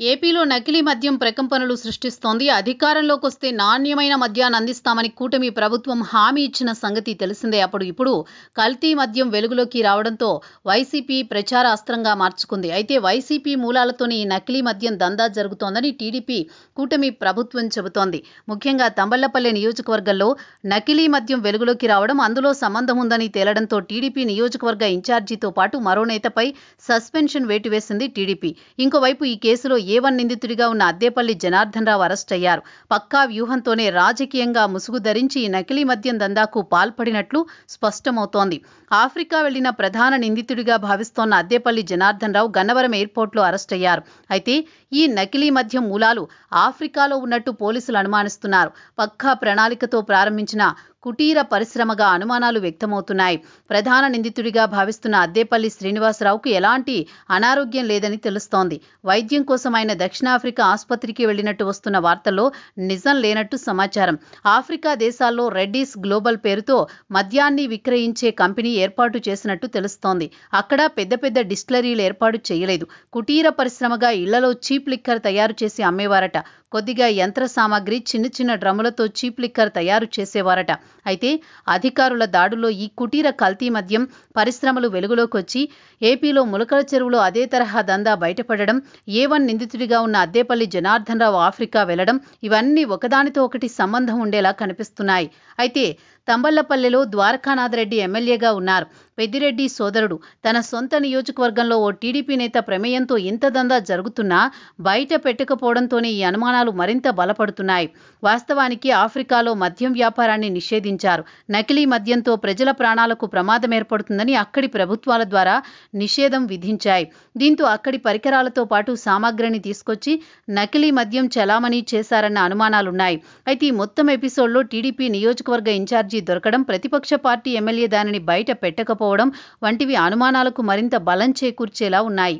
ఏపీలో నకిలీ మద్యం ప్రకంపనలు సృష్టిస్తోంది. అధికారంలోకి వస్తే నాణ్యమైన మద్యాన్ని అందిస్తామని కూటమి ప్రభుత్వం హామీ ఇచ్చిన సంగతి తెలిసిందే. ఇప్పుడు కల్తీ మద్యం వెలుగులోకి రావడంతో వైసీపీ ప్రచార అస్త్రంగా మార్చుకుంది. అయితే వైసీపీ మూలాలతోనే ఈ నకిలీ మద్యం దందా జరుగుతోందని టీడీపీ కూటమి ప్రభుత్వం చెబుతోంది. ముఖ్యంగా తంబళ్లపల్లె నియోజకవర్గంలో నకిలీ మద్యం వెలుగులోకి రావడం, అందులో సంబంధం ఉందని తేలడంతో టీడీపీ నియోజకవర్గ ఇన్ఛార్జితో పాటు మరో నేతపై సస్పెన్షన్ వేటు వేసింది టీడీపీ. ఇంకోవైపు ఈ కేసులో A1 నిందితుడిగా ఉన్న అద్దేపల్లి జనార్దన్ రావు అరెస్ట్ అయ్యారు. పక్కా వ్యూహంతోనే రాజకీయంగా ముసుగు ధరించి నకిలీ మద్యం దందాకు పాల్పడినట్లు స్పష్టమవుతోంది. ఆఫ్రికా వెళ్లిన ప్రధాన నిందితుడిగా భావిస్తోన్న అద్దేపల్లి జనార్దన్ రావు గన్నవరం ఎయిర్పోర్ట్లో అరెస్ట్ అయ్యారు. అయితే ఈ నకిలీ మద్యం మూలాలు ఆఫ్రికాలో ఉన్నట్టు పోలీసులు అనుమానిస్తున్నారు. పక్కా ప్రణాళికతో ప్రారంభించిన కుటీర పరిశ్రమగా అనుమానాలు వ్యక్తమవుతున్నాయి. ప్రధాన నిందితుడిగా భావిస్తున్న అద్దేపల్లి శ్రీనివాసరావుకు ఎలాంటి అనారోగ్యం లేదని తెలుస్తోంది. వైద్యం కోసం ఆయన దక్షిణాఫ్రికా ఆసుపత్రికి వెళ్లినట్టు వస్తున్న వార్తల్లో నిజం లేనట్టు సమాచారం. ఆఫ్రికా దేశాల్లో రెడ్డీస్ గ్లోబల్ పేరుతో మద్యాన్ని విక్రయించే కంపెనీ ఏర్పాటు చేసినట్టు తెలుస్తోంది. అక్కడ పెద్ద పెద్ద డిస్టిలరీలు ఏర్పాటు చేయలేదు. కుటీర పరిశ్రమగా ఇళ్లలో చీప్ లిక్కర్ తయారు చేసి అమ్మేవారట. కొద్దిగా యంత్ర సామాగ్రి, చిన్న చిన్న డ్రమ్ములతో చీప్ లిక్కర్ తయారు చేసేవారట. అయితే అధికారుల దాడుల్లో ఈ కుటీర కల్తీ మద్యం పరిశ్రమలు వెలుగులోకి వచ్చి ఏపీలో ములకల చెరువులో అదే తరహా దందా బయటపడడం, A1 నిందితుడిగా ఉన్న అద్దేపల్లి జనార్దన్ రావు ఆఫ్రికా వెళ్లడం, ఇవన్నీ ఒకదానితో ఒకటి సంబంధం ఉండేలా కనిపిస్తున్నాయి. అయితే తంబళ్లపల్లెలో ద్వారకానాథరెడ్డి ఎమ్మెల్యేగా ఉన్నారు. పెద్దిరెడ్డి సోదరుడు. తన సొంత నియోజకవర్గంలో ఓ టీడీపీ నేత ప్రమేయంతో ఇంత దందా జరుగుతున్నా బయట పెట్టకపోవడంతోనే ఈ అనుమానాలు మరింత బలపడుతున్నాయి. వాస్తవానికి ఆఫ్రికాలో మద్యం వ్యాపారాన్ని నిషేధించారు. నకిలీ మద్యంతో ప్రజల ప్రాణాలకు ప్రమాదం ఏర్పడుతుందని అక్కడి ప్రభుత్వాల ద్వారా నిషేధం విధించాయి. దీంతో అక్కడి పరికరాలతో పాటు సామాగ్రిని తీసుకొచ్చి నకిలీ మద్యం చలామణీ చేశారన్న అనుమానాలున్నాయి. అయితే ఈ మొత్తం ఎపిసోడ్లో టీడీపీ నియోజకవర్గ ఇన్ఛార్జి దొరకడం, ప్రతిపక్ష పార్టీ ఎమ్మెల్యే దానిని బయట పెట్టకపోవడం వంటివి అనుమానాలకు మరింత బలం చేకూర్చేలా ఉన్నాయి.